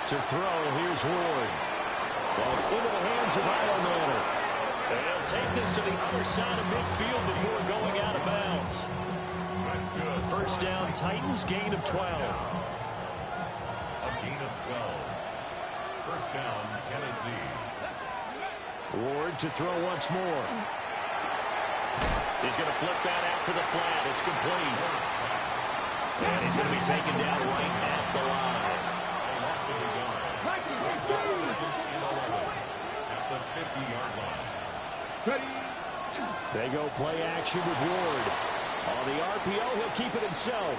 To throw, here's Ward. Well, it's into the hands of Ironman. And he'll take this to the other side of midfield before going out of bounds. That's good. First down, Titans, gain of 12. A gain of 12. First down, Tennessee. Ward to throw once more. He's going to flip that out to the flat. It's complete. And he's going to be taken down right at the line. A loss of a yard. Brings up second and 11 at the 50-yard line. They go play action with Ward. On the RPO, he'll keep it himself.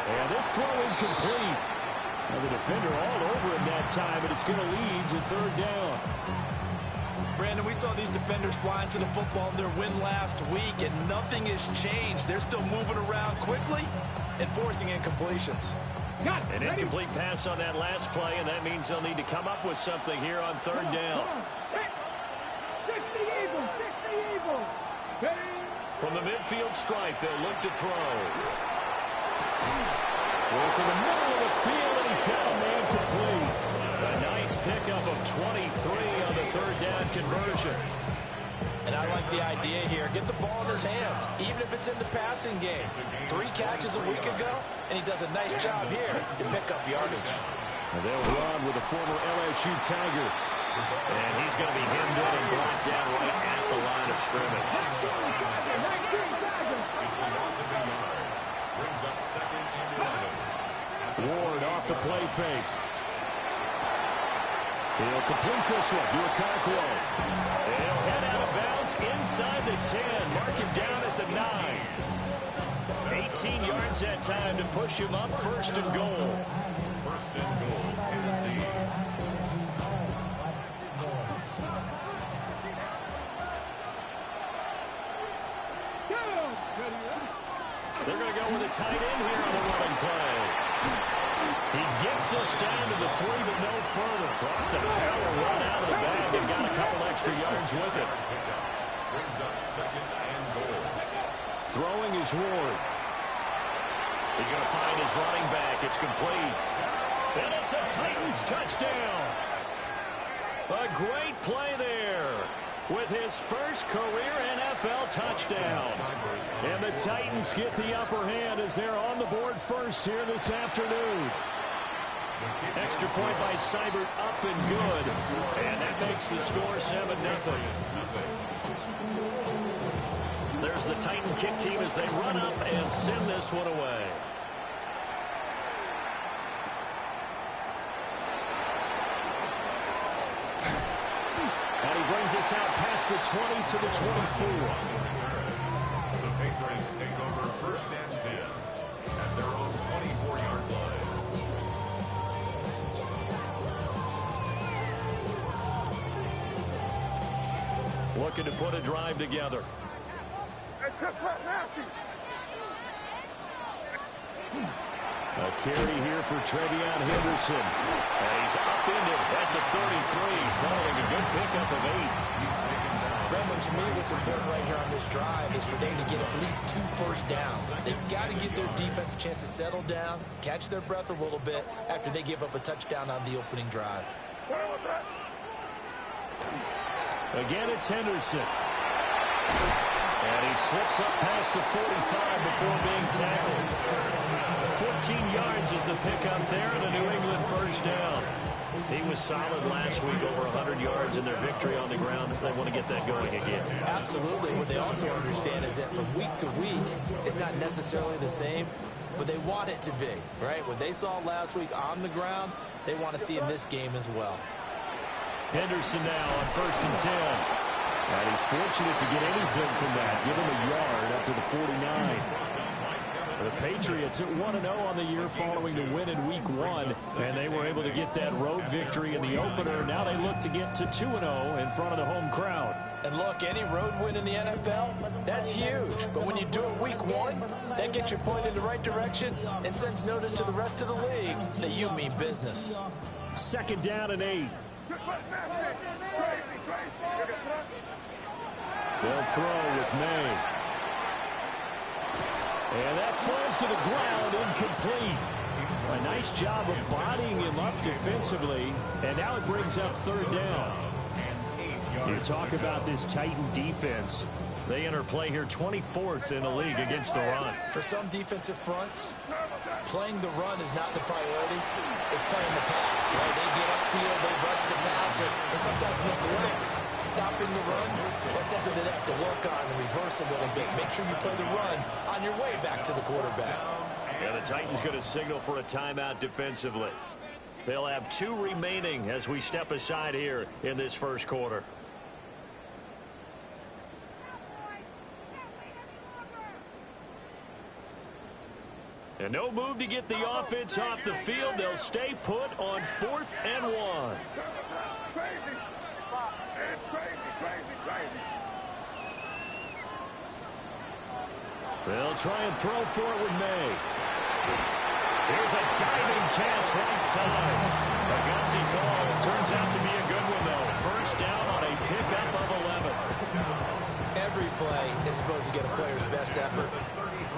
And this throw incomplete. And the defender all over him that time, and it's going to lead to third down. Brandon, we saw these defenders flying to the football in their win last week, and nothing has changed. They're still moving around quickly and forcing incompletions. An incomplete pass on that last play, and that means they'll need to come up with something here on third down. From the midfield stripe, they'll look to throw. From the middle of the field, and he's got a man complete. A nice pickup of 23 on the third down conversion. And I like the idea here. Get the ball in his hands, even if it's in the passing game. 3 catches a week ago, and he does a nice job here to pick up yardage. And they'll run with the former LSU Tiger. And he's going to be hemmed in and brought down right at the line of scrimmage. It's a loss of a yard. Brings up second and 11. Ward off the play fake. He'll complete this one to Okonkwo. He'll head out of bounds inside the 10. Mark him down at the 9. 18 yards that time to push him up first and goal. First and goal, Tennessee. They're going to go with a tight end here on the running play. He gets this down to the 3, but no further. Brought the power run out of the bag and got a couple extra yards with it. Brings up second and goal. Throwing is Ward. He's going to find his running back. It's complete. And it's a Titans touchdown. A great play there with his first career NFL touchdown. And the Titans get the upper hand as they're on the board first here this afternoon. Extra point by Seibert, up and good. And that makes the score 7-0. There's the Titan kick team as they run up and send this one away. And he brings us out past the 20 to the 24. The Patriots take over first and 10 at their own 24-yard line. Looking to put a drive together. A carry here for Trevion Henderson. And he's upended at the 33, following a good pickup of 8. Brandon, to me, what's important right here on this drive is for them to get at least 2 first downs. They've got to give their defense a chance to settle down, catch their breath a little bit after they give up a touchdown on the opening drive. Again, it's Henderson. And he slips up past the 45 before being tackled. 14 yards is the pickup there, and a New England first down. He was solid last week, over 100 yards in their victory on the ground. They want to get that going again. Absolutely. What they also understand is that from week to week, it's not necessarily the same, but they want it to be, right? What they saw last week on the ground, they want to see in this game as well. Henderson now on first and 10. And he's fortunate to get anything from that. Give him a yard up to the 49. The Patriots at 1-0 on the year following the win in Week 1. And they were able to get that road victory in the opener. Now they look to get to 2-0 in front of the home crowd. And look, any road win in the NFL, that's huge. But when you do it Week 1, that gets your point in the right direction and sends notice to the rest of the league that you mean business. Second down and 8. They'll throw with May. And that falls to the ground, incomplete. A nice job of bodying him up defensively, and now it brings up third down. You talk about this Titan defense. They enter play here 24th in the league against the run. For some defensive fronts, playing the run is not the priority. It's playing the pass. Right? They get upfield, they rush the passer, and sometimes neglect stopping the run. That's something that they have to work on and reverse a little bit. Make sure you play the run on your way back to the quarterback. Yeah, the Titans going to signal for a timeout defensively. They'll have 2 remaining as we step aside here in this first quarter. And no move to get the offense off the field. They'll stay put on 4th and 1. They'll try and throw for it with May. Here's a diving catch right side. A gutsy throw. Turns out to be a good one, though. First down on a pickup of 11. Every play is supposed to get a player's best effort.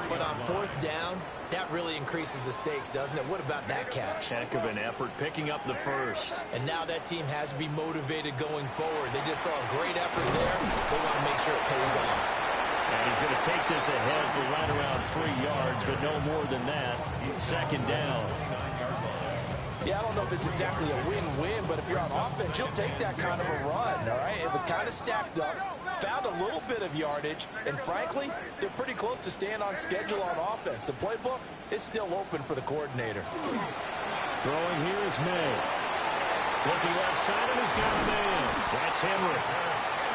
But on 4th down, that really increases the stakes, doesn't it? What about that catch? Heck of an effort picking up the first. And now that team has to be motivated going forward. They just saw a great effort there. They want to make sure it pays off. And he's going to take this ahead for right around 3 yards, but no more than that. Second down. Yeah, I don't know if it's exactly a win-win, but if you're on offense, you'll take that kind of a run, all right? It was kind of stacked up, found a little bit of yardage, and frankly, they're pretty close to staying on schedule on offense. The playbook is still open for the coordinator. Throwing here is May. Looking left side, and he's got a man. That's Henry.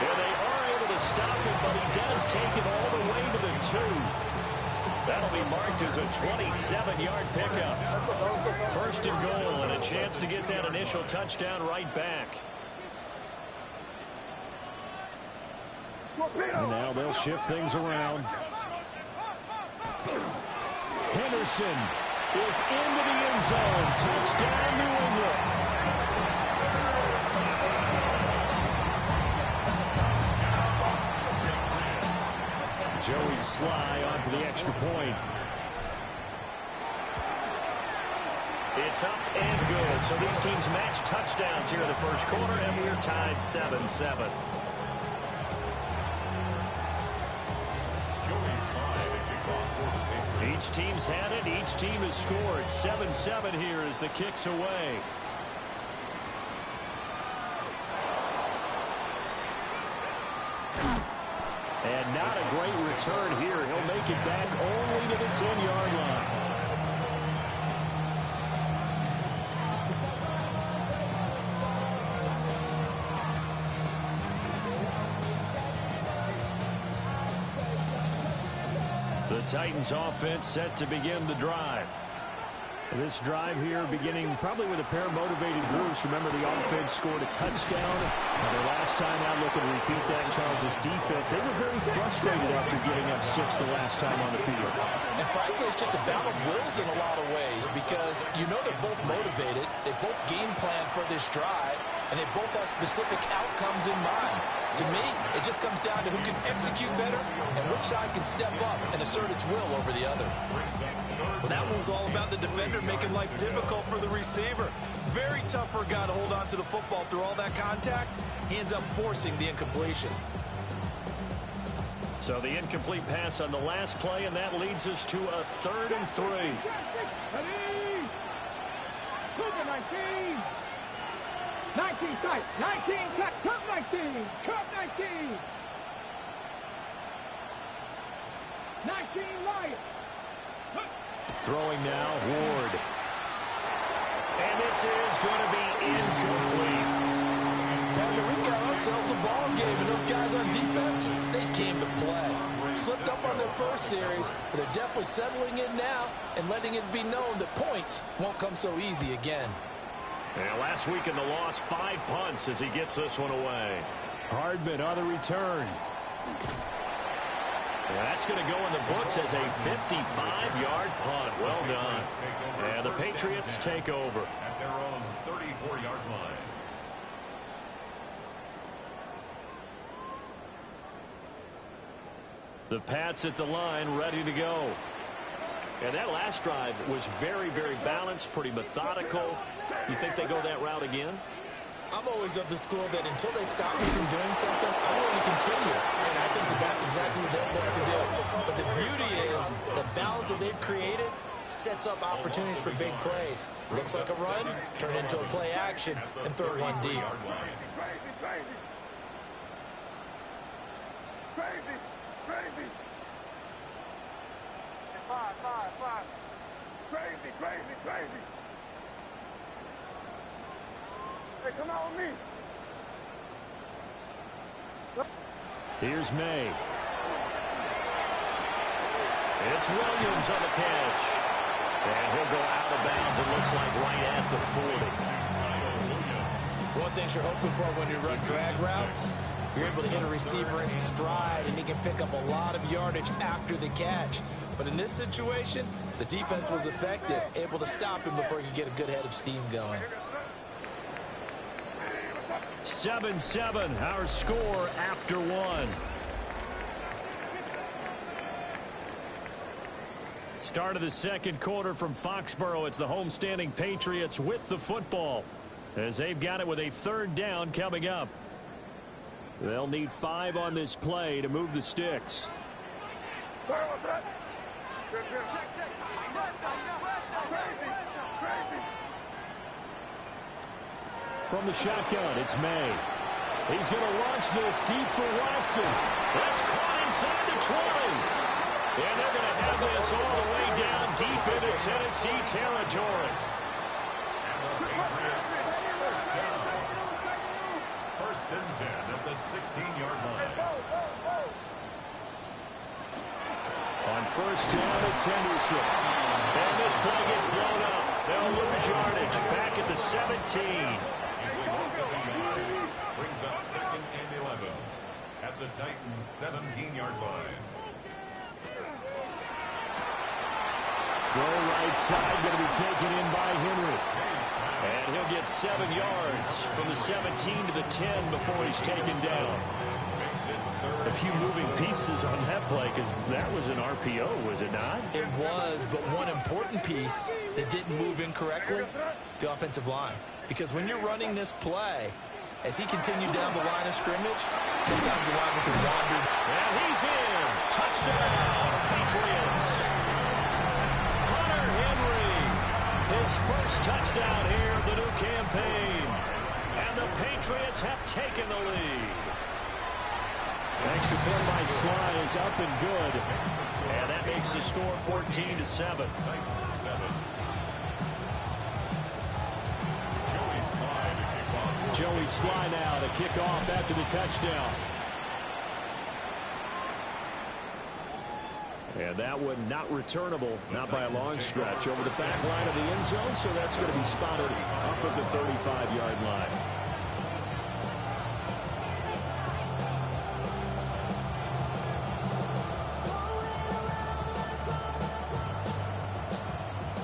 Yeah, they are able to stop him, but he does take it all the way to the 2. That'll be marked as a 27-yard pickup. First and goal, and a chance to get that initial touchdown right back. And now they'll shift things around. Henderson is into the end zone. Touchdown, New England. Joey Sly on for the extra point. It's up and good. So these teams match touchdowns here in the first quarter, and we're tied 7-7. Each team's had it. Each team has scored. 7-7 here as the kick's away. And not a great return here. He'll make it back only to the 10-yard line. The Titans offense set to begin the drive. This drive here beginning probably with a pair of motivated groups. Remember, the offense scored a touchdown. Their last time out, looking to repeat that. Charles' defense, they were very frustrated after giving up 6 the last time on the field. And frankly, it's just a battle of wills in a lot of ways because you know they're both motivated. They both game plan for this drive, and they both have specific outcomes in mind. To me, it just comes down to who can execute better and which side can step up and assert its will over the other. Well, that one's all about the defender making life difficult for the receiver. Very tough for a guy to hold on to the football through all that contact. He ends up forcing the incompletion. So the incomplete pass on the last play, and that leads us to a 3rd and 3. Ready? 19 sight, 19 cut, cut 19, cut 19. 19 Lions. Throwing now, Ward. And this is going to be incomplete. We've got ourselves a ball game, and those guys on defense, they came to play. Slipped up on their first series, but they're definitely settling in now and letting it be known that points won't come so easy again. And last week in the loss, 5 punts as he gets this one away. Hardman on the return. And that's going to go in the books as a 55-yard punt. Well done. And the Patriots take over. At their own 34-yard line. The Pats at the line, ready to go. And that last drive was very, very balanced, pretty methodical. You think they go that route again? I'm always of the school that until they stop me from doing something, I'm going to continue. And I think that that's exactly what they'll look to do. But the beauty is the balance that they've created sets up opportunities for big plays. Looks like a run, turn into a play action, and throw one deep. Crazy. Five. Crazy. Hey, come on with me. Here's May. It's Williams on the catch. And he'll go out of bounds, it looks like right at the 40. One thing you're hoping for when you run drag routes, you're able to hit a receiver in stride, and he can pick up a lot of yardage after the catch. But in this situation, the defense was effective, able to stop him before he could get a good head of steam going. 7-7, our score after one. Start of the second quarter from Foxborough. It's the homestanding Patriots with the football, as they've got it with a third down coming up. They'll need 5 on this play to move the sticks. From the shotgun, it's May. He's going to launch this deep for Watson. That's caught inside the 20. And they're going to have this all the way down deep into Tennessee territory. First and 10 at the 16-yard line. On first down, it's Henderson. And this play gets blown up. They'll lose yardage back at the 17. Brings up second and 11 at the Titans' 17-yard line. Throw right side, going to be taken in by Henry. And he'll get 7 yards from the 17 to the 10 before he's taken down. A few moving pieces on that play, because that was an RPO, was it not? It was, but one important piece that didn't move incorrectly, the offensive line. Because when you're running this play, as he continued down the line of scrimmage, sometimes the lineman can wander. And he's in. Touchdown, Patriots. Hunter Henry, his first touchdown here of the new campaign. And the Patriots have taken the lead. Extra point by Sly is up and good. And that makes the score 14-7. Joey Sly now to kick off after the touchdown. And that one not returnable, not by a long stretch, over the back line of the end zone, so that's going to be spotted up at the 35-yard line.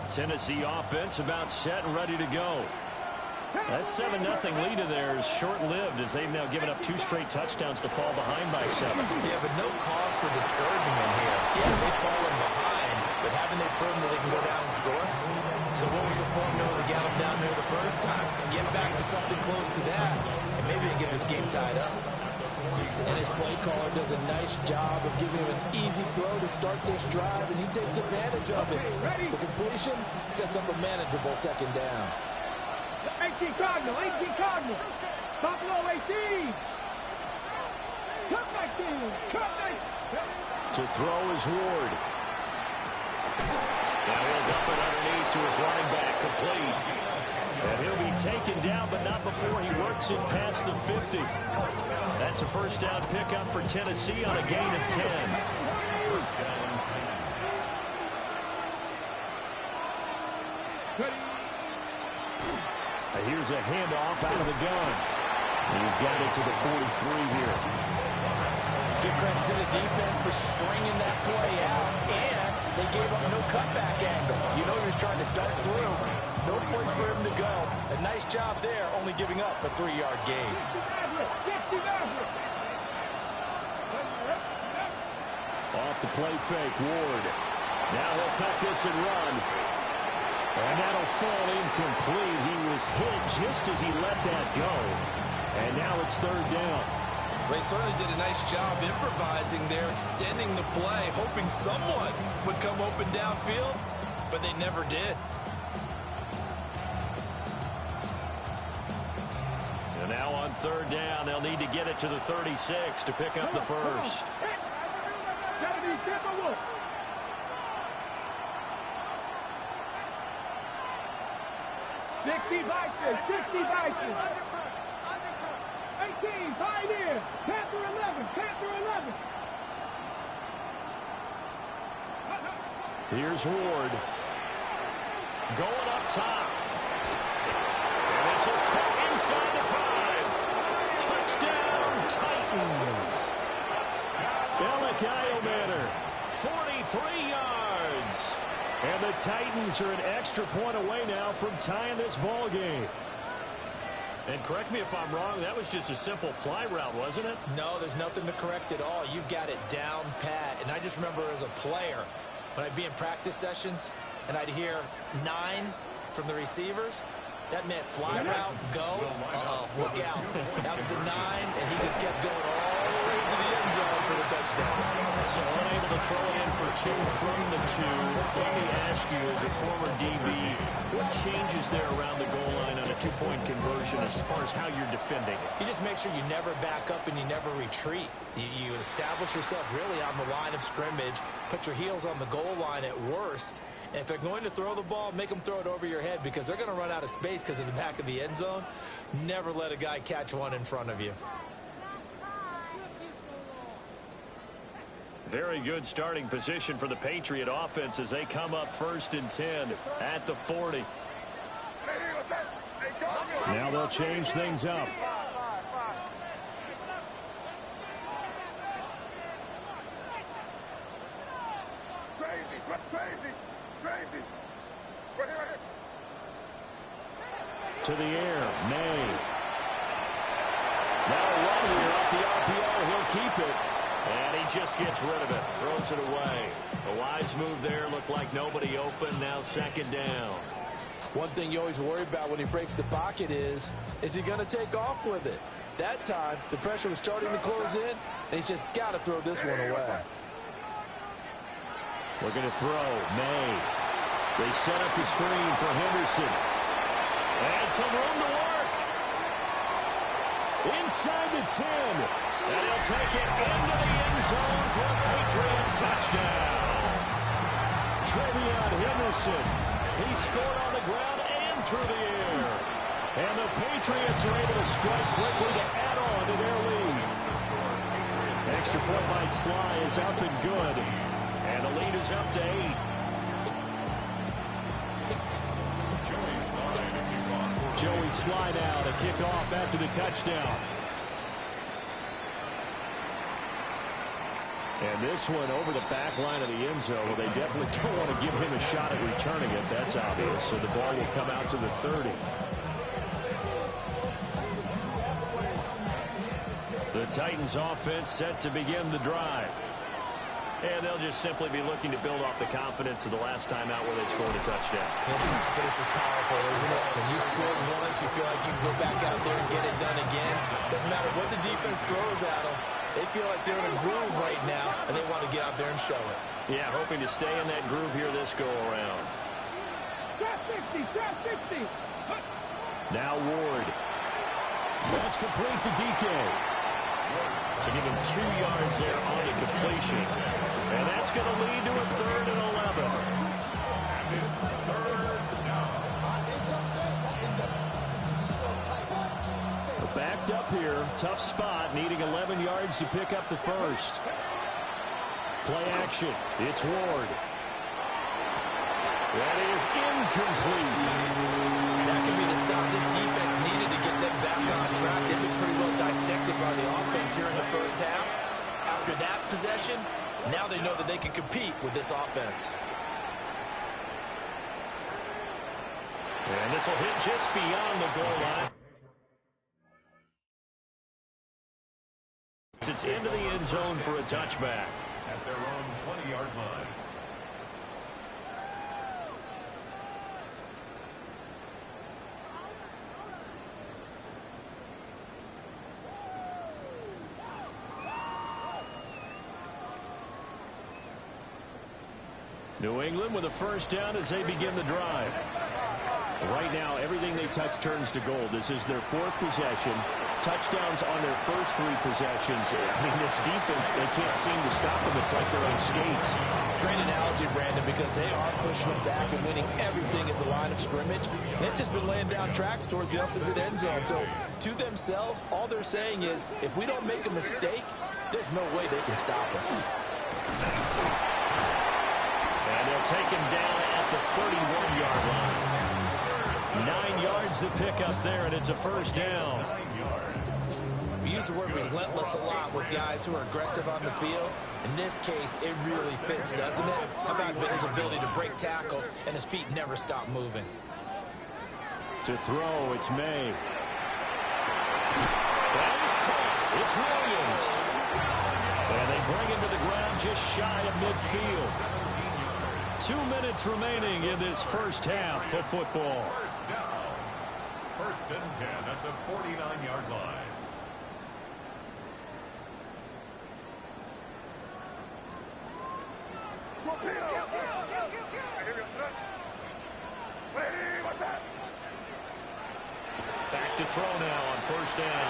Tennessee offense about set and ready to go. That 7-0 lead of theirs short-lived, as they've now given up 2 straight touchdowns to fall behind by 7. Yeah, but no cause for discouragement here. Yeah, they've fallen behind, but haven't they proven that they can go down and score? So what was the formula that got them down there the first time? Get back to something close to that, and maybe they get this game tied up. And his play caller does a nice job of giving him an easy throw to start this drive, and he takes advantage of it. The completion sets up a manageable second down. 18 Cardinal. Top low 18. Cut 19. To throw is Ward. Now he'll dump it underneath to his running back, complete. And he'll be taken down, but not before he works it past the 50. That's a first down pickup for Tennessee on a gain of 10. Here's a handoff out of the gun. He's got it to the 43 here. Good credit to the defense for stringing that play out, and they gave up no cutback angle. You know he was trying to dart through. No place for him to go. A nice job there, only giving up a 3-yard gain. Off the play fake, Ward. Now he'll tuck this and run. And that'll fall incomplete. He was hit just as he let that go. And now it's third down. They certainly did a nice job improvising there, extending the play, hoping someone would come open downfield, but they never did. And now on third down, they'll need to get it to the 36 to pick up the first. Gotta be simple. 60 Vikings, 60 Vikings. 18, Pioneer. Panther 11, Panther 11. Here's Ward. Going up top. And this is caught inside the 5. Touchdown, Titans. Bellick Manor, 43 yards. And the Titans are an extra point away now from tying this ball game. And correct me if I'm wrong, that was just a simple fly route, wasn't it? No, there's nothing to correct at all. You've got it down pat. And I just remember as a player, when I'd be in practice sessions and I'd hear 9 from the receivers, that meant fly route, go, look out. That was the 9, and he just kept going all the way to the end zone for the touchdown. So unable to throw it in for 2 from the 2. Let me ask you, as a former DB, what changes there around the goal line on a 2-point conversion as far as how you're defending it? You just make sure you never back up and you never retreat. You establish yourself really on the line of scrimmage, put your heels on the goal line at worst, and if they're going to throw the ball, make them throw it over your head because they're going to run out of space because of the back of the end zone. Never let a guy catch one in front of you. Very good starting position for the Patriot offense as they come up 1st and 10 at the 40. Now they'll change things up. Crazy. To the air, May. Now a run here off the RPO. He'll keep it. And he just gets rid of it. Throws it away. A wise move there. Looked like nobody open. Now 2nd down. One thing you always worry about when he breaks the pocket is he going to take off with it? That time, the pressure was starting to close in, and he's just got to throw this one away. Looking to throw. May. They set up the screen for Henderson. And some room to work. Inside the 10. And he'll take it into the end zone for a Patriot touchdown. Trevion Henderson. He scored on the ground and through the air. And the Patriots are able to strike quickly to add on to their lead. Extra point by Sly is up and good. And the lead is up to 8. Joey Sly now to kick off after the touchdown. And this one over the back line of the end zone. Well, they definitely don't want to give him a shot at returning it. That's obvious. So the ball will come out to the 30. The Titans offense set to begin the drive. And they'll just simply be looking to build off the confidence of the last time out where they scored a touchdown. Well, confidence is powerful, isn't it? When you score once, you feel like you can go back out there and get it done again. Doesn't matter what the defense throws at them. They feel like they're in a groove right now, and they want to get out there and show it. Yeah, hoping to stay in that groove here this go-around. Trap 60. Now Ward. That's complete to DK. So give him 2 yards there on the completion. And that's going to lead to a 3rd and 11. And it's 3rd down. Backed up here. Tough spot. Needing 11 yards to pick up the first. Play action. It's Ward. That is incomplete. That could be the stop this defense needed to get them back on track. They've been pretty well dissected by the offense here in the first half. After that possession, now they know that they can compete with this offense. And this will hit just beyond the goal line. It's into the end zone for a touchback. At their own 20-yard line. New England with a first down as they begin the drive. Right now, everything they touch turns to gold. This is their fourth possession. Touchdowns on their first three possessions. I mean, this defense, they can't seem to stop them. It's like they're on skates. Great analogy, Brandon, because they are pushing them back and winning everything at the line of scrimmage. They've just been laying down tracks towards the opposite end zone. So, to themselves, all they're saying is, if we don't make a mistake, there's no way they can stop us. And they'll take him down at the 31-yard line. 9 yards the pick up there, and it's a first down. We use the word relentless a lot with guys who are aggressive on the field. In this case, it really fits, doesn't it? How about his ability to break tackles and his feet never stop moving? To throw, it's May. That is caught. It's Williams. And they bring him to the ground just shy of midfield. 2 minutes remaining in this first half of football. First down. First and 10 at the 49-yard line. Back to throw now on first down.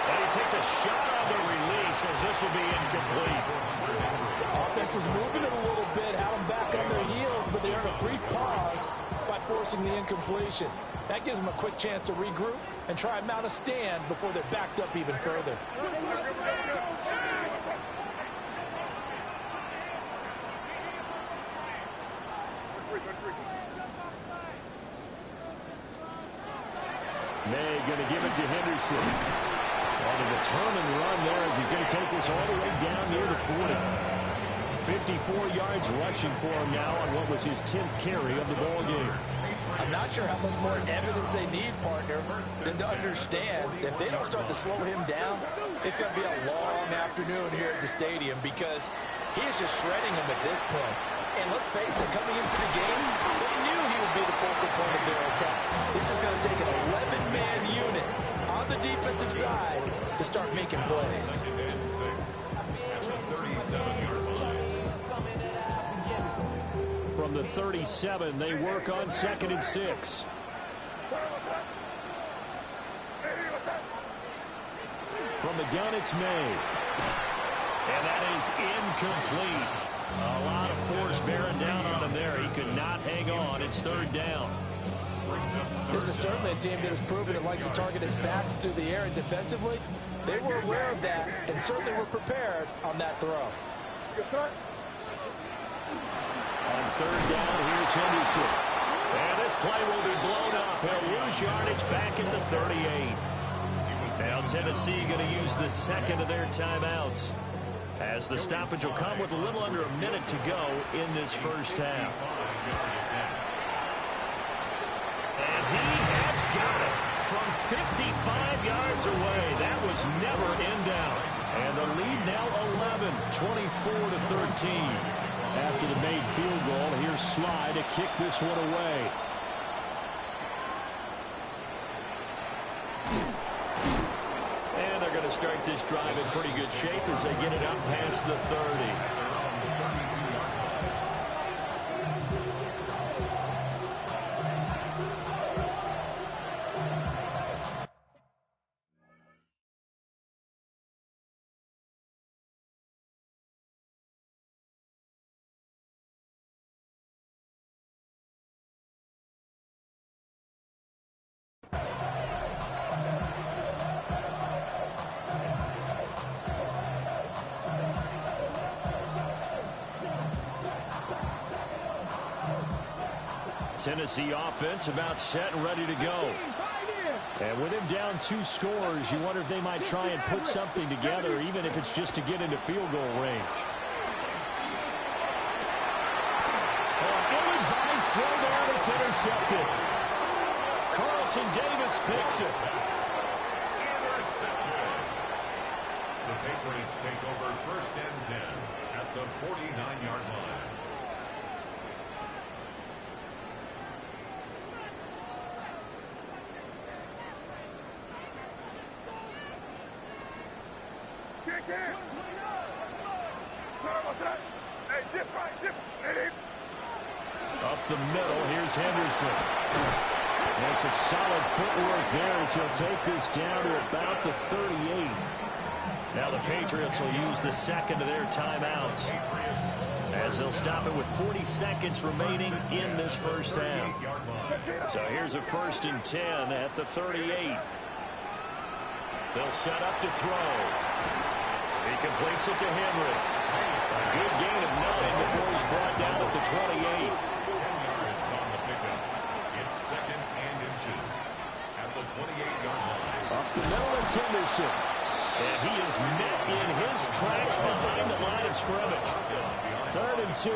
And he takes a shot on the release as this will be incomplete. Offense was moving it a little bit, had them back on their heels, but they earned a brief pause by forcing the incompletion. That gives them a quick chance to regroup and try and mount a stand before they're backed up even further. May going to give it to Henderson. On a determined run there as he's going to take this all the way down near the 40. 54 yards rushing for him now on what was his 10th carry of the ball game. I'm not sure how much more evidence they need, partner, than to understand that if they don't start to slow him down, it's going to be a long afternoon here at the stadium because he is just shredding them at this point. And let's face it, coming into the game, they knew he would be the focal point of their attack. This is going to take an 11-man unit on the defensive side to start making plays. From the 37, they work on 2nd and 6. From the gun, it's May. And that is incomplete. A lot of force bearing down on him there. He could not hang on. It's 3rd down. This is certainly a team that has proven it likes to target its backs through the air and defensively. They were aware of that and certainly were prepared on that throw. On 3rd down, here's Henderson. And this play will be blown up. He'll lose yardage back at the 38. Now Tennessee going to use the second of their timeouts, as the stoppage will come with a little under a minute to go in this first half. And he has got it from 55 yards away. That was never in doubt. And the lead now 11, 24-13. After the made field goal, here's Sly to kick this one away. And they're going to start this drive in pretty good shape as they get it up past the 30. Tennessee offense about set and ready to go. And with him down 2 scores, you wonder if they might try and put something together, even if it's just to get into field goal range. Ill-advised throw down, it's intercepted. Carlton Davis picks it. The Patriots take over 1st and 10 at the 49-yard line. Up the middle, here's Henderson. That's some solid footwork there as he'll take this down to about the 38. Now the Patriots will use the second of their timeouts as they'll stop it with 40 seconds remaining in this first half. So here's a 1st and 10 at the 38. They'll set up to throw. He completes it to Henry. A good gain of 9 before he's brought down at the 28. 10 yards on the pickup. It's 2nd and inches at the 28-yard line. Up the middle is Henderson. And he is met in his tracks behind the line of scrimmage. 3rd and 2.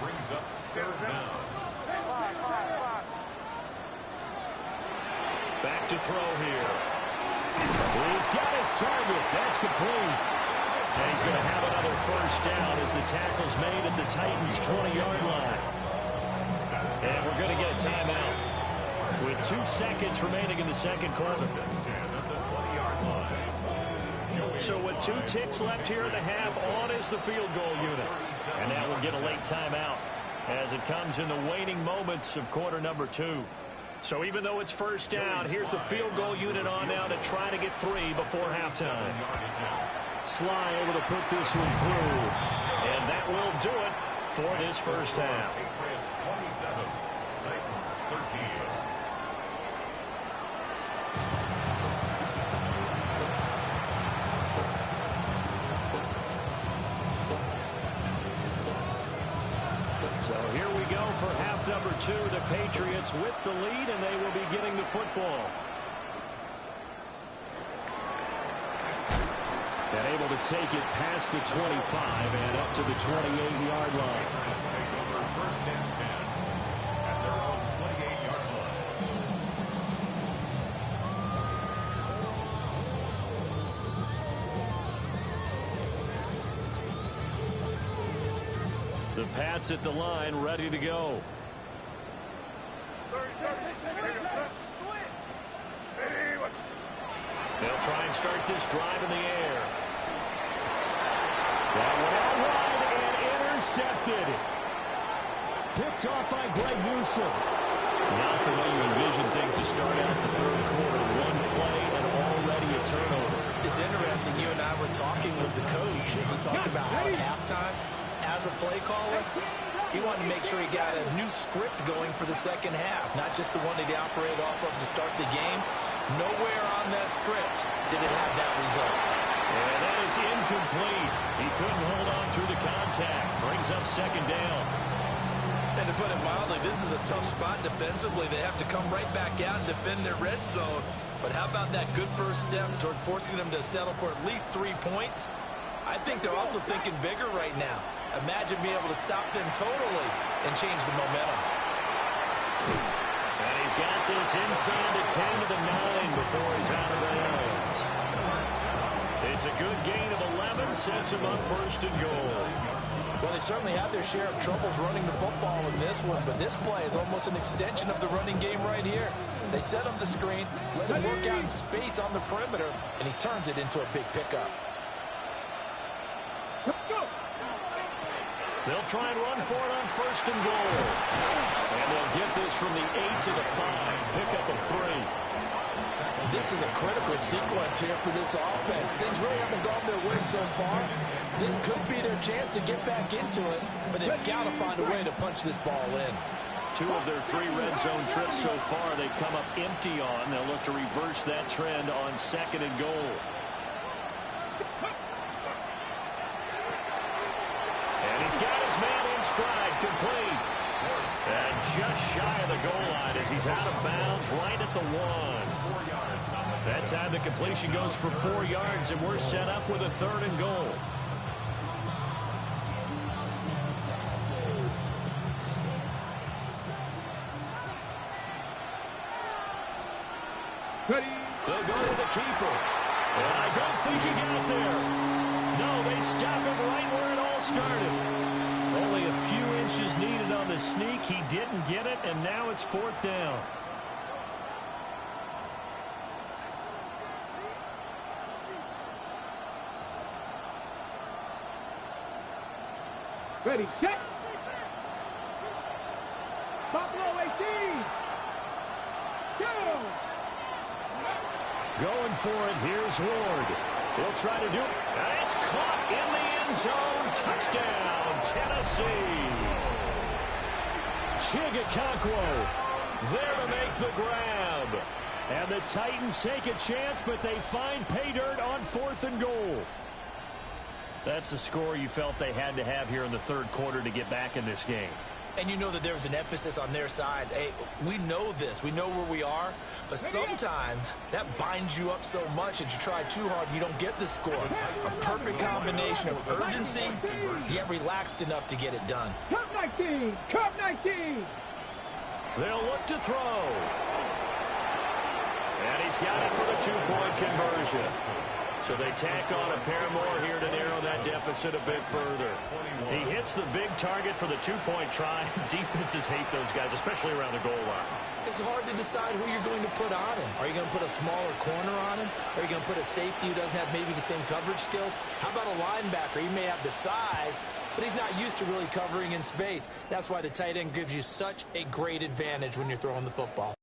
Brings up 3rd down. Back to throw here. He's got his target. That's complete. And he's going to have another 1st down as the tackle's made at the Titans' 20-yard line. And we're going to get a timeout with 2 seconds remaining in the second quarter. So with 2 ticks left here in the half, on is the field goal unit. And now we'll get a late timeout as it comes in the waning moments of quarter number 2. So even though it's 1st down, here's the field goal unit on now to try to get 3 before halftime. Sly able to put this one through. And that will do it for this first half. Patriots 27, Titans 13. So here we go for half number 2. The Patriots with the lead, and they will be getting the football. And able to take it past the 25 and up to the 28-yard line. Patriots take over 1st and 10 at their own 28-yard line. The Pats at the line, ready to go. They'll try and start this drive in the air. That one out wide and intercepted. Picked off by Greg Newsome. Not the way you envision things to start out the 3rd quarter. 1 play and already a turnover. It's interesting. You and I were talking with the coach, and he talked about how at halftime, as a play caller, he wanted to make sure he got a new script going for the second half, not just the one that he operated off of to start the game. Nowhere on that script did it have that result. And that is incomplete. He couldn't hold on through the contact. Brings up 2nd down. And to put it mildly, this is a tough spot defensively. They have to come right back out and defend their red zone. But how about that good first step towards forcing them to settle for at least 3 points? I think they're also thinking bigger right now. Imagine being able to stop them totally and change the momentum. And he's got this inside the 10 to the 9 before he's out of bounds. It's a good gain of 11, sets him up 1st and goal. Well, they certainly have their share of troubles running the football in this one, but this play is almost an extension of the running game right here. They set up the screen, let him work out in space on the perimeter, and he turns it into a big pickup. They'll try and run for it on 1st and goal. And they'll get this from the 8 to the 5, pickup of 3. This is a critical sequence here for this offense. Things really haven't gone their way so far. This could be their chance to get back into it, but they've got to find a way to punch this ball in. 2 of their 3 red zone trips so far they've come up empty on. They'll look to reverse that trend on 2nd and goal. And he's got his man in stride, complete. And just shy of the goal line as he's out of bounds right at the 1. That time the completion goes for 4 yards, and we're set up with a 3rd and goal. They'll go to the keeper. And I don't think he got there. No, they stop him right where it all started. Only a few inches needed on the sneak. He didn't get it, and now it's 4th down. ready, set. Buffalo 18. Go. Going for it. Here's Ward. He'll try to do it. And it's caught in the end zone. Touchdown, Tennessee. Chigakakwo there to make the grab. And the Titans take a chance, but they find pay dirt on 4th and goal. That's a score you felt they had to have here in the third quarter to get back in this game. And you know that there was an emphasis on their side. Hey, we know this. We know where we are. But sometimes that binds you up so much that you try too hard, you don't get the score. A perfect combination of urgency, yet relaxed enough to get it done. Cup 19. Cup 19. They'll look to throw. And he's got it for the 2-point conversion. So they tack on a pair more here to narrow that deficit a bit further. He hits the big target for the 2-point try. Defenses hate those guys, especially around the goal line. It's hard to decide who you're going to put on him. Are you going to put a smaller corner on him? Are you going to put a safety who doesn't have maybe the same coverage skills? How about a linebacker? He may have the size, but he's not used to really covering in space. That's why the tight end gives you such a great advantage when you're throwing the football.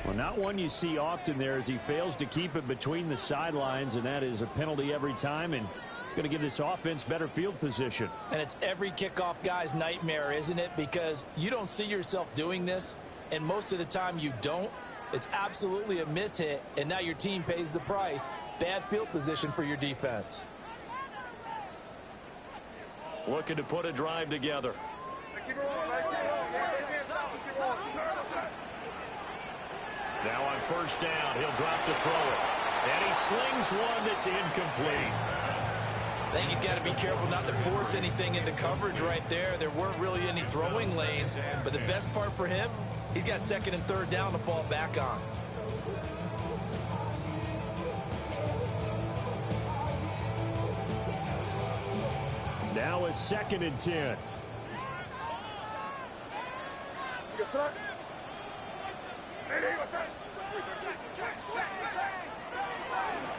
Well, not one you see often there as he fails to keep it between the sidelines, and that is a penalty every time, and going to give this offense better field position. And it's every kickoff guy's nightmare, isn't it? Because you don't see yourself doing this, and most of the time you don't. It's absolutely a mishit, and now your team pays the price. Bad field position for your defense. Looking to put a drive together. Now on first down, he'll drop to throw it. And he slings one that's incomplete. I think he's got to be careful not to force anything into coverage right there. There weren't really any throwing lanes. But the best part for him, he's got 2nd and 3rd down to fall back on. Now a 2nd and 10.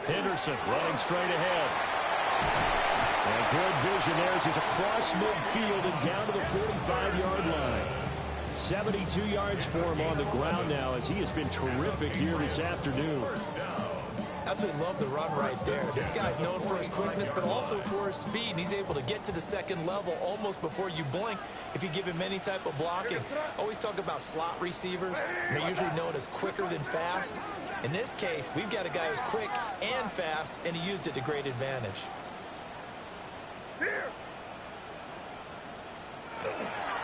Henderson running straight ahead. And good vision there as he's across midfield and down to the 45-yard line. 72 yards for him on the ground now as he has been terrific here this afternoon. Absolutely love the run right there. This guy's known for his quickness, but also for his speed. And he's able to get to the 2nd level almost before you blink if you give him any type of blocking. Always talk about slot receivers. They're usually known as quicker than fast. In this case, we've got a guy who's quick and fast, and he used it to great advantage.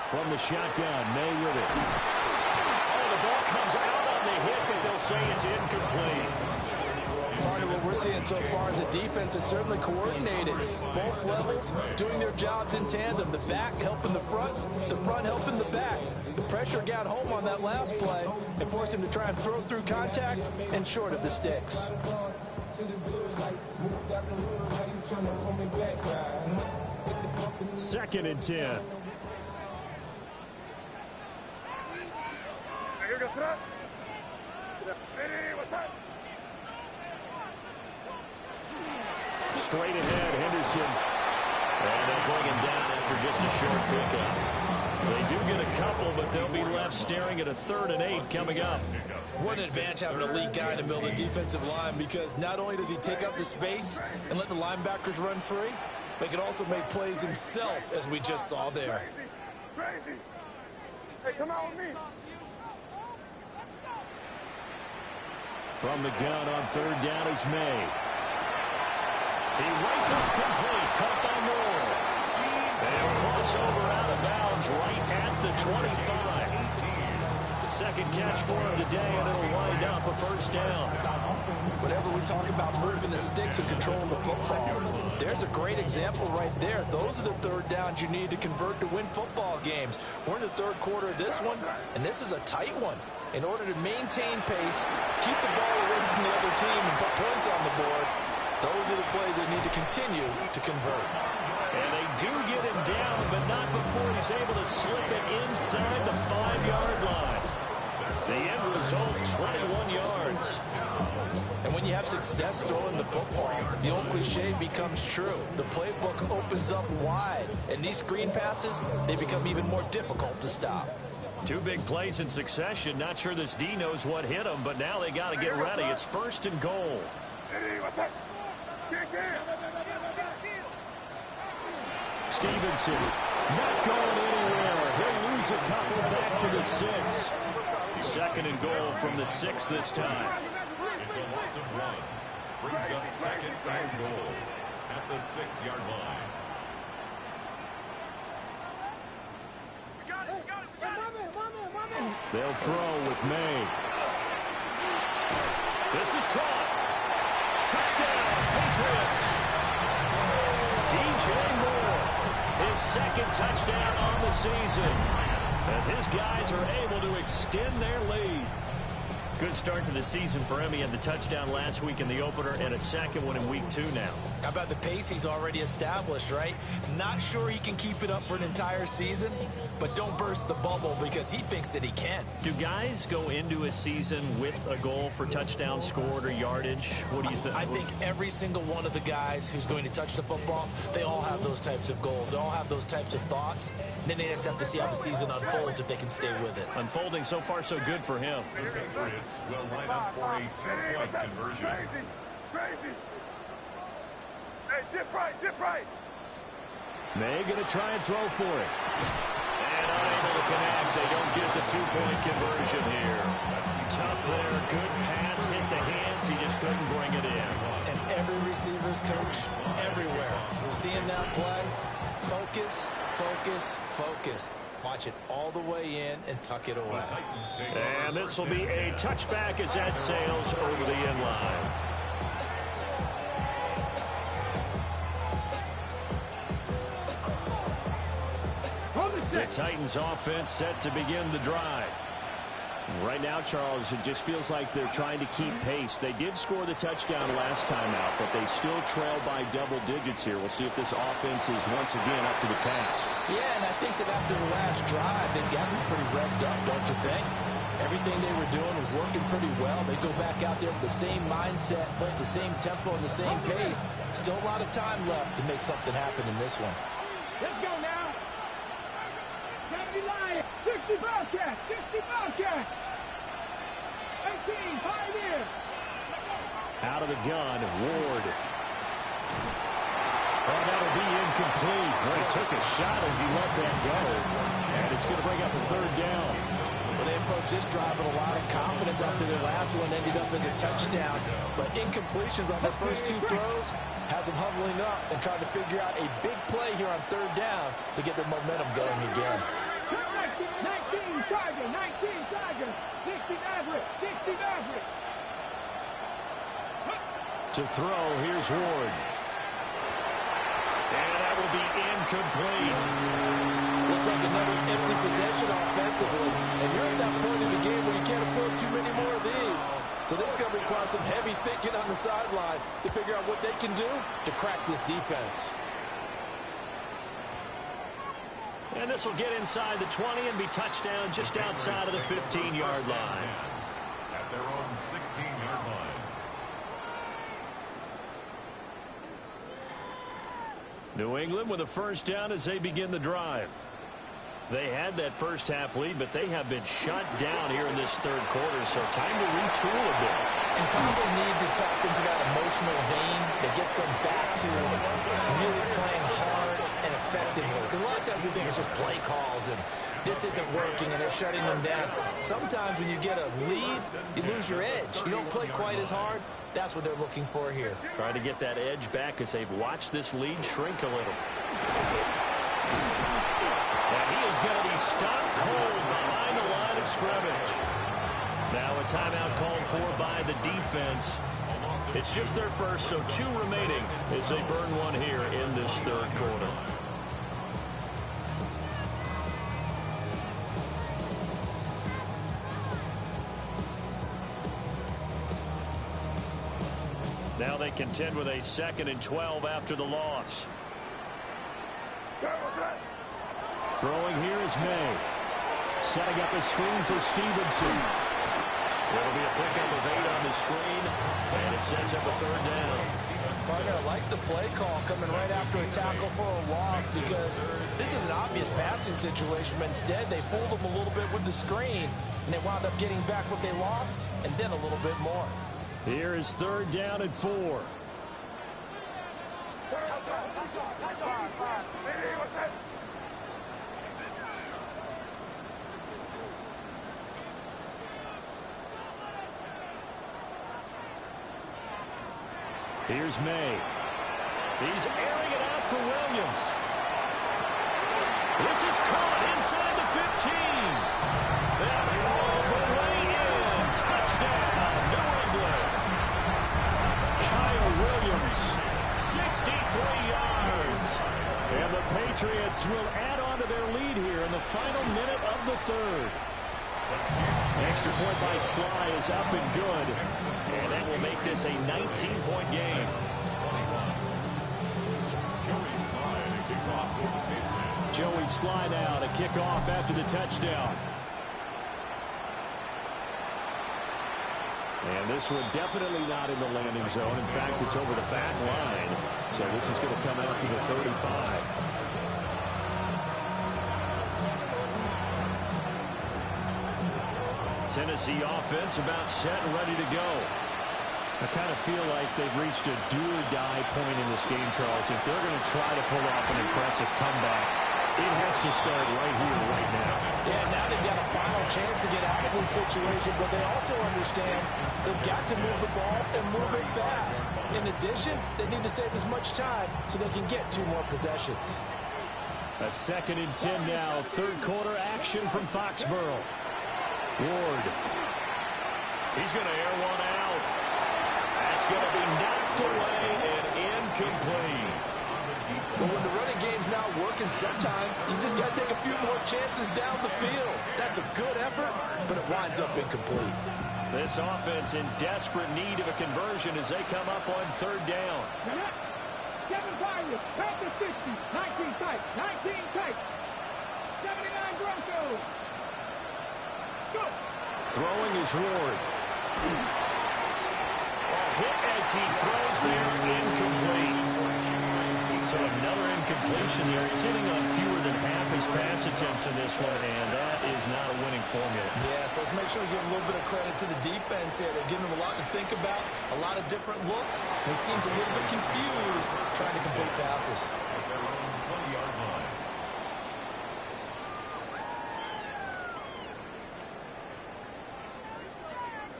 From the shotgun, May with it. Oh, the ball comes out on the hit, but they'll say it's incomplete. Part of what we're seeing so far is the defense is certainly coordinated. Both levels doing their jobs in tandem. The back helping the front helping the back. The pressure got home on that last play and forced him to try and throw through contact and short of the sticks. 2nd and 10. Straight ahead, Henderson. And they'll bring him down after just a short pickup. They do get a couple, but they'll be left staring at a 3rd and 8 coming up. What an advantage having an elite guy in the middle of the defensive line, because not only does he take up the space and let the linebackers run free, but he can also make plays himself, as we just saw there. Crazy. Hey, come out with me. From the gun on 3rd down is May. He rifles complete. Caught by Moore. They'll cross over out of bounds right at the 25. 2nd catch for him today, and it'll wind up a 1st down. Whenever we talk about moving the sticks and controlling the football, there's a great example right there. Those are the third downs you need to convert to win football games. We're in the third quarter of this one, and this is a tight one. In order to maintain pace, keep the ball away from the other team, and put points on the board, those are the plays they need to continue to convert. And they do get him down, but not before he's able to slip it inside the 5-yard line. The end result, 21 yards. And when you have success throwing the football, the old cliche becomes true. The playbook opens up wide, and these screen passes, they become even more difficult to stop. 2 big plays in succession. Not sure this D knows what hit him, but now they got to get ready. It's 1st and goal. Stevenson not going anywhere. He'll lose a couple back to the 6. 2nd and goal from the 6 this time. It's a loss of 1. Brings up 2nd and goal at the 6-yard line. They'll throw with May. This is caught. Touchdown, Patriots. DJ Moore, his 2nd touchdown on the season, as his guys are able to extend their lead. Good start to the season for him. He had the touchdown last week in the opener and a 2nd one in week 2 now. How about the pace he's already established, right? Not sure he can keep it up for an entire season, but don't burst the bubble because he thinks that he can. Do guys go into a season with a goal for touchdown scored or yardage? What do you think? I think every single one of the guys who's going to touch the football, they all have those types of goals. They all have those types of thoughts. And then they just have to see how the season unfolds if they can stay with it. Unfolding so far so good for him. The Patriots will line up for a 2-point conversion. Crazy. Hey, dip right. May going to try and throw for it. And unable to connect. They don't get the 2-point conversion here. Tough there. Good pass. Hit the hands. He just couldn't bring it in. And every receiver's coach everywhere. Seeing that play, focus, focus, focus. Watch it all the way in and tuck it away. And this will be a touchback as that sails over the end line. The Titans offense set to begin the drive. Right now, Charles, it just feels like they're trying to keep pace. They did score the touchdown last time out, but they still trail by double digits here. We'll see if this offense is once again up to the task. Yeah, and I think that after the last drive, they've gotten pretty revved up, don't you think? Everything they were doing was working pretty well. They go back out there with the same mindset, playing the same tempo and the same pace. Still a lot of time left to make something happen in this one. Let's go now. 70 Lions, 60 Bobcats, 60 Bobcats. 18, 5 in. Out of the gun, Ward. Oh, that'll be incomplete. Well, he took a shot as he let that go. And it's going to bring up a 3rd down. Well, they approached this drive with a lot of confidence after their last one ended up as a touchdown. But incompletions on their first 2 throws has them huddling up and trying to figure out a big play here on 3rd down to get their momentum going again. 19 Tiger, 19 Tiger, 60 Maverick, 60 Maverick. To throw, here's Ward. And that will be incomplete. Looks like another empty possession offensively. And you're at that point in the game where you can't afford too many more of these. So this is going to require some heavy thinking on the sideline to figure out what they can do to crack this defense. And this will get inside the 20 and be touchdown just outside of the 15-yard line. At their own 16-yard line. New England with a 1st down as they begin the drive. They had that first half lead, but they have been shut down here in this 3rd quarter, so time to retool a bit. And probably need to tap into that emotional vein that gets them back to really playing hard and effectively. Because a lot of times we think it's just play calls and this isn't working and they're shutting them down. Sometimes when you get a lead, you lose your edge. You don't play quite as hard. That's what they're looking for here. Trying to get that edge back as they've watched this lead shrink a little. And he is going to be stopped cold behind the line of scrimmage. Now a timeout called for by the defense. It's just their first, so 2 remaining as they burn one here in this third quarter. Now they contend with a 2nd and 12 after the loss. Throwing here is May. Setting up a screen for Stevenson. It'll be a pickup of 8 on the screen, and it sets up a 3rd down. Partner, I like the play call coming right after a tackle for a loss because this is an obvious passing situation, but instead they fooled them a little bit with the screen, and they wound up getting back what they lost, and then a little bit more. Here is 3rd down and 4. Here's May. He's airing it out for Williams. This is caught inside the 15. And all the way in. Touchdown, New England. Kyle Williams, 63 yards. And the Patriots will add on to their lead here in the final minute of the 3rd. Extra point by Sly is up and good. And that will make this a 19-point game. Joey Sly now to kick off after the touchdown. And this one definitely not in the landing zone. In fact, it's over the back line. So this is going to come out to the 35. Tennessee offense about set and ready to go. I kind of feel like they've reached a do-or-die point in this game, Charles. If they're going to try to pull off an impressive comeback, it has to start right here, right now. Yeah, now they've got a final chance to get out of this situation, but they also understand they've got to move the ball and move it fast. In addition, they need to save as much time so they can get 2 more possessions. A 2nd and 10 now. 3rd quarter action from Foxborough. Ward. He's going to air one out. That's going to be knocked away and incomplete. But when the running game's not working, sometimes you just got to take a few more chances down the field. That's a good effort, but it winds up incomplete. This offense in desperate need of a conversion as they come up on 3rd down. 7 Pirates, past the 60, 19 tight, 19 tight, 79 Broncos. Go. Throwing is Ward. Hit as he throws there, incomplete. So another incompletion there. He's hitting on fewer than half his pass attempts in this one, and that is not a winning formula. Yeah, so let's make sure we give a little bit of credit to the defense here. They're giving him a lot to think about, a lot of different looks, and he seems a little bit confused trying to complete passes.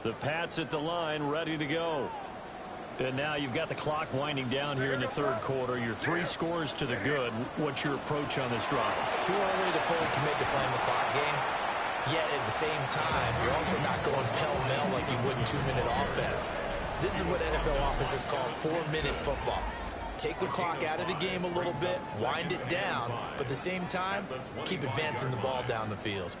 The Pats at the line, ready to go. And now you've got the clock winding down here in the 3rd quarter. Your 3 scores to the good. What's your approach on this drive? Too early to fully commit to playing the clock game. Yet at the same time, you're also not going pell-mell like you would in 2-minute offense. This is what NFL offenses call 4-minute football. Take the clock out of the game a little bit, wind it down, but at the same time, keep advancing the ball down the field.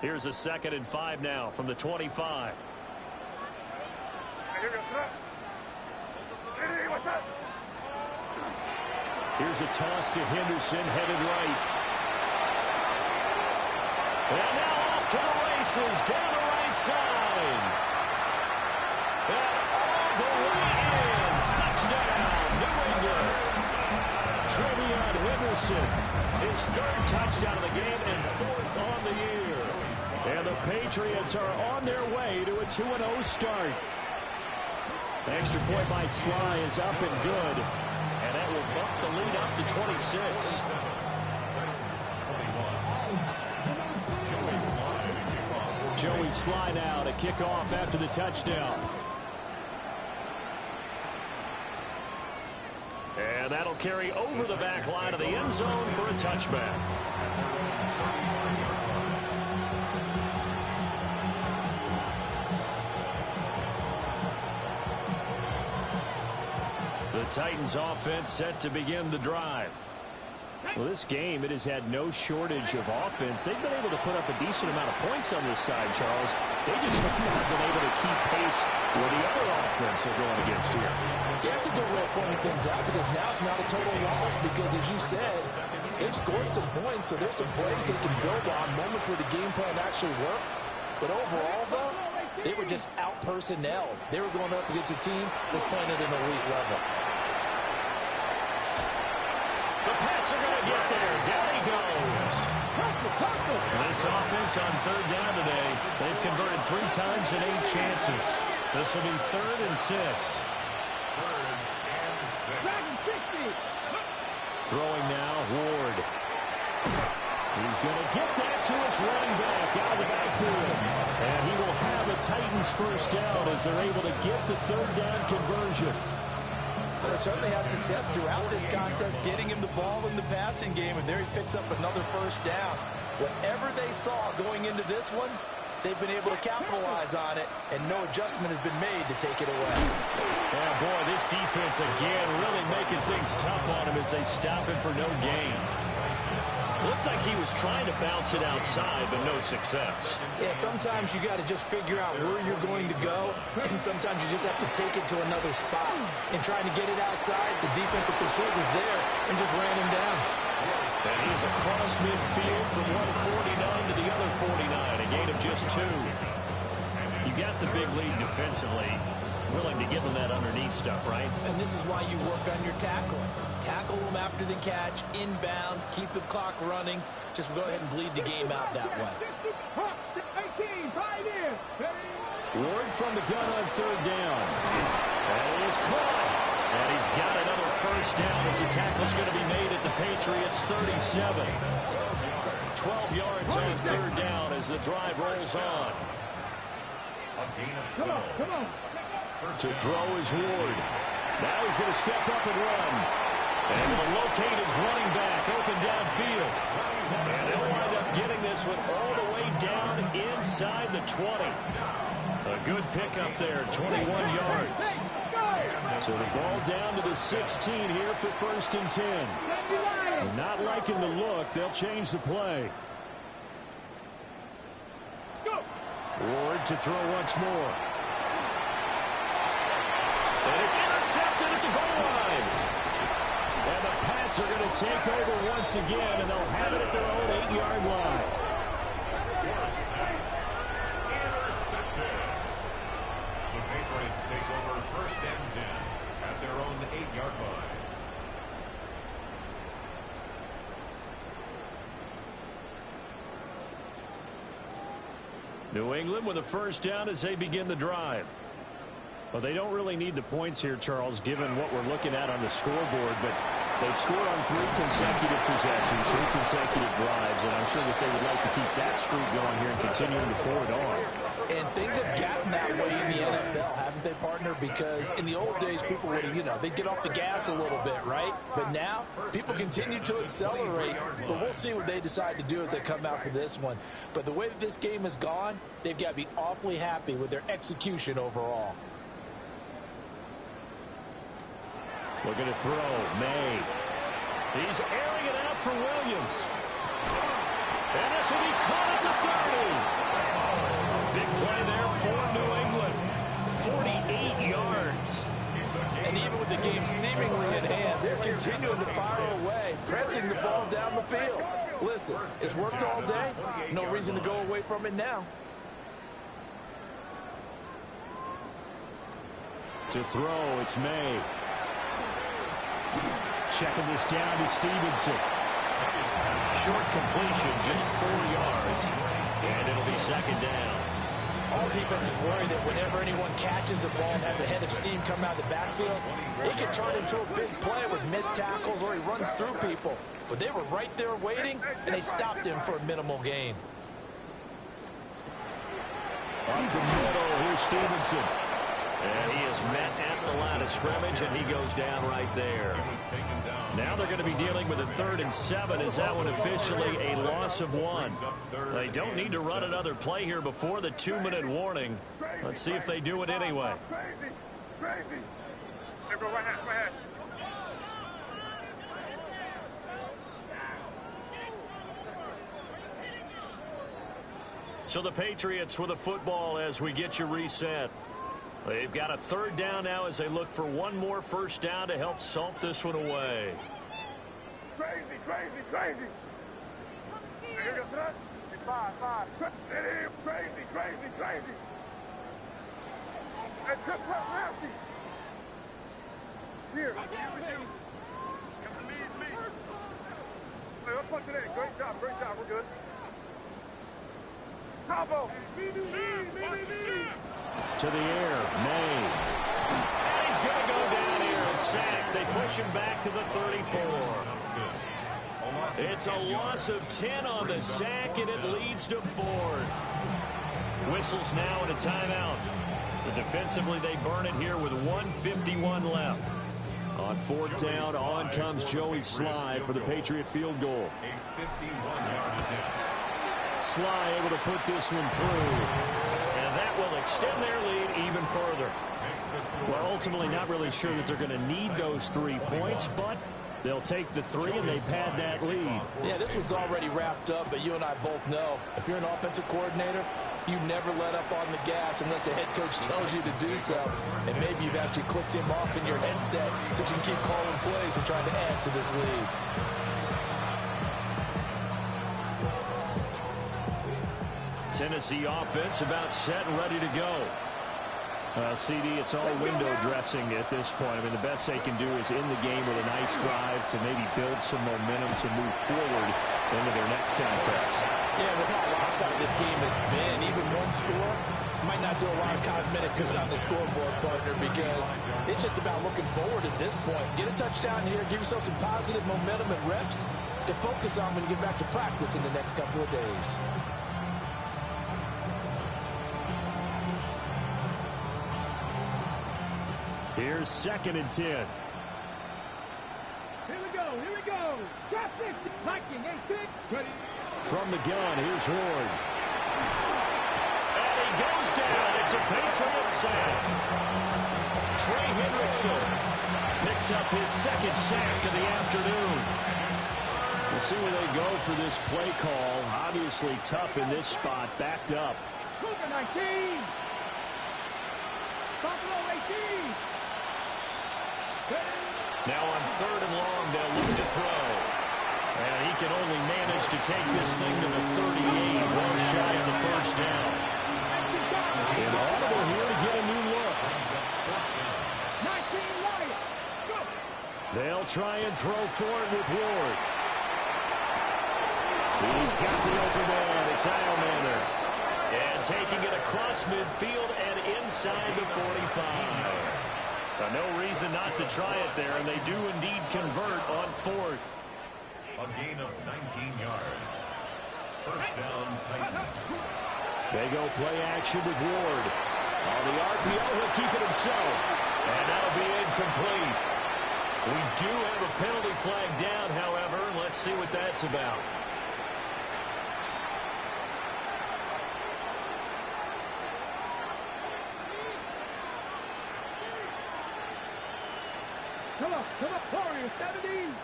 Here's a 2nd and 5 now from the 25. Here's a toss to Henderson, headed right. And now off to the races, down the right side. And all the way in. Touchdown, New England. Trevion Henderson, his 3rd touchdown of the game and 4th on the year. And the Patriots are on their way to a 2-0 start. Extra point by Sly is up and good. And that will bump the lead up to 26. Joey Sly now to kick off after the touchdown. And carry over the back line of the end zone for a touchback. The Titans offense set to begin the drive. Well, this game, it has had no shortage of offense. They've been able to put up a decent amount of points on this side, Charles. They just haven't been able to keep pace with the other offense they're going against here. Yeah, it's a good way of pointing things out because now it's not a total loss because, as you said, they've scored some points, so there's some plays they can build on, moments where the game plan actually worked. But overall, though, they were just out-personnel. They were going up against a team that's playing at an elite level. The Pats are going to get there. Down he goes. This offense on third down today, they've converted 3 times in 8 chances. This will be 3rd and 6. Throwing now, Ward. He's going to get that to his running back out of the backfield. And he will have a Titans first down as they're able to get the 3rd down conversion. They certainly had success throughout this contest, getting him the ball in the passing game, and there he picks up another first down. Whatever they saw going into this one, they've been able to capitalize on it, and no adjustment has been made to take it away. Yeah, boy, this defense again really making things tough on him as they stop him for no gain. Looked like he was trying to bounce it outside, but no success. Yeah, sometimes you got to just figure out where you're going to go, and sometimes you just have to take it to another spot. And trying to get it outside, the defensive pursuit was there and just ran him down. And he's across midfield from one 49 to the other 49, a gain of just 2. You got the big lead defensively. Willing to give them that underneath stuff, right? And this is why you work on your tackling. Tackle them after the catch, inbounds, keep the clock running. Just go ahead and bleed the game out that way. Ward from the gun on 3rd down. And he is caught. And he's got another first down as the tackle's going to be made at the Patriots 37. 12 yards on 3rd down as the drive rolls on. Come on. To throw is Ward. Now he's going to step up and run. And he'll locate his running back open downfield. And they'll wind up getting this one all the way down inside the 20. A good pickup there, 21 yards. So the ball down to the 16 here for 1st and 10. Not liking the look. They'll change the play. Ward to throw once more. And it's intercepted at the goal line. And the Pats are going to take over once again, and they'll have it at their own 8-yard line. Intercepted. The Patriots take over 1st and 10 at their own 8-yard line. New England with a first down as they begin the drive. Well, they don't really need the points here, Charles, given what we're looking at on the scoreboard, but they've scored on 3 consecutive possessions, 3 consecutive drives, and I'm sure that they would like to keep that streak going here and continuing to pour it on. And things have gotten that way in the NFL, haven't they, partner? Because in the old days, people would, they'd get off the gas a little bit, right? But now, people continue to accelerate, but we'll see what they decide to do as they come out for this one. But the way that this game has gone, they've got to be awfully happy with their execution overall. Looking to throw, May. He's airing it out for Williams. And this will be caught at the 30. Big play there for New England. 48 yards. And even with the game seemingly in hand, they're continuing to fire away, pressing the ball down the field. Listen, it's worked all day. No reason to go away from it now. To throw, it's May. Checking this down to Stevenson. Short completion, just 4 yards. And it'll be 2nd down. All defenses worry that whenever anyone catches the ball and has a head of steam come out of the backfield, it can turn into a big play with missed tackles or he runs through people. But they were right there waiting, and they stopped him for a minimal gain. Up the middle, here's Stevenson. And he is met at the line of scrimmage, and he goes down right there. Now they're going to be dealing with a 3rd and 7. Is that one officially a loss of 1? They don't need to run another play here before the 2-minute warning. Let's see if they do it anyway. Crazy. Hey, bro, right hand. So the Patriots with the football as we get you reset. They've got a 3rd down now as they look for one more first down to help salt this one away. Crazy. Hey, here goes son. 5. Crazy. Hey, trip nasty. Here. Come to me. Hey, let's punch it in. Great job. We're good. Combo. To the air, May. And he's going to go down here. A sack. They push him back to the 34. It's a loss of 10 on the sack, and it leads to 4th. Whistles now and a timeout. So defensively, they burn it here with 1:51 left. On 4th down, on comes Joey Sly for the Patriot field goal. A 51-yard attempt. Sly able to put this one through. And that will extend their lead even further. Well, ultimately not really sure that they're going to need those 3 points, but they'll take the 3, and they've had that lead. Yeah, this one's already wrapped up, but you and I both know if you're an offensive coordinator, you never let up on the gas unless the head coach tells you to do so. And maybe you've actually clicked him off in your headset so you can keep calling plays and trying to add to this lead. Tennessee offense about set and ready to go. CD, it's all window dressing at this point. I mean, the best they can do is in the game with a nice drive to maybe build some momentum to move forward into their next contest. Yeah, with how lopsided this game has been, even one score might not do a lot of cosmetic good on the scoreboard, partner, because it's just about looking forward at this point. Get a touchdown here, give yourself some positive momentum and reps to focus on when you get back to practice in the next couple of days. Here's 2nd and 10. Here we go. Drop 6. Viking, 8-6. Ready. From the gun, here's Ward. And he goes down. It's a Patriot sack. Trey Hendrickson picks up his 2nd sack of the afternoon. We'll see where they go for this play call. Obviously tough in this spot, backed up. Cougar 19. Buffalo 18. Now on 3rd and long, they'll look to throw. And he can only manage to take this thing to the 38, well shy of the first down. And audible here to get a new look. 19 Lions. Go. They'll try and throw for it with Ward. He's got the open man. It's Eilmander. And taking it across midfield and inside the 45. No reason not to try it there, and they do indeed convert on 4th. A gain of 19 yards. First down, Titans. They go play action with Ward. On the RPO, he'll keep it himself. And that'll be incomplete. We do have a penalty flag down, however. Let's see what that's about. Come on, Warriors, 17.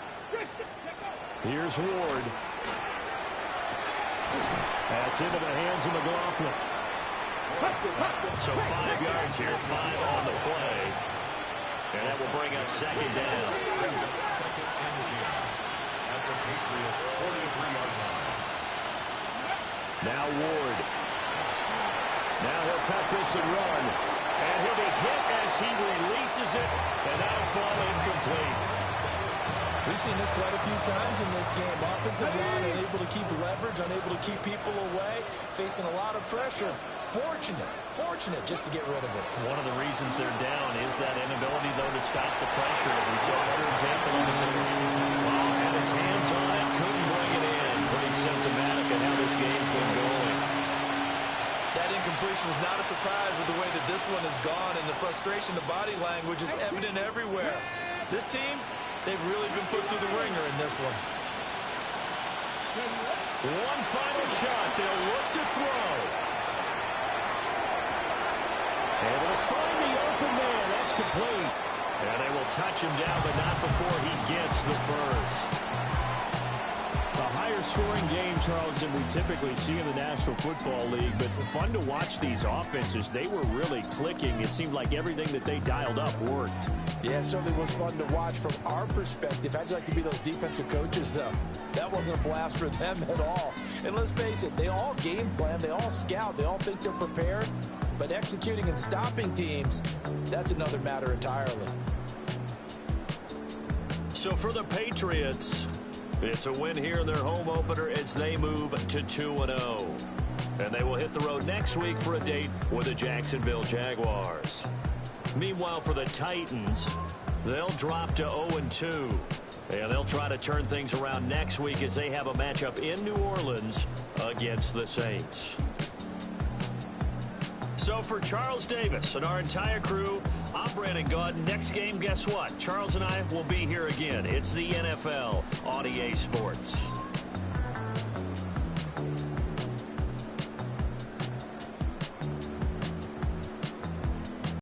Here's Ward. That's into the hands of McLaughlin. So 5 yards here, 5 on the play. And that will bring up 2nd down. Second and 10 at the Patriots' 43-yard line. Now Ward. Now he'll tuck this and run. And he'll be hit as he releases it. And that'll fall incomplete. We've seen this quite a few times in this game. Offensive line unable to keep leverage, unable to keep people away, facing a lot of pressure. Fortunate just to get rid of it. One of the reasons they're down is that inability, though, to stop the pressure. We saw another example of it there. Well, had his hands on it, couldn't bring it in. Pretty symptomatic of how this game's been going. That incomplete frustration is not a surprise with the way that this one has gone, and the frustration, the body language is evident everywhere. This team, they've really been put through the ringer in this one. One final shot. They'll look to throw. Able to find the open man. That's complete. And they will touch him down, but not before he gets the first. The higher scoring game, Charles, than we typically see in the National Football League, but fun to watch these offenses. They were really clicking. It seemed like everything that they dialed up worked. Yeah, it certainly was fun to watch from our perspective. How'd you like to be those defensive coaches, though? That wasn't a blast for them at all. And let's face it, they all game plan, they all scout, they all think they're prepared, but executing and stopping teams, that's another matter entirely. So for the Patriots, it's a win here in their home opener as they move to 2-0. And they will hit the road next week for a date with the Jacksonville Jaguars. Meanwhile, for the Titans, they'll drop to 0-2. And they'll try to turn things around next week as they have a matchup in New Orleans against the Saints. So for Charles Davis and our entire crew, I'm Brandon Gaudin. Next game, guess what? Charles and I will be here again. It's the NFL on EA Sports.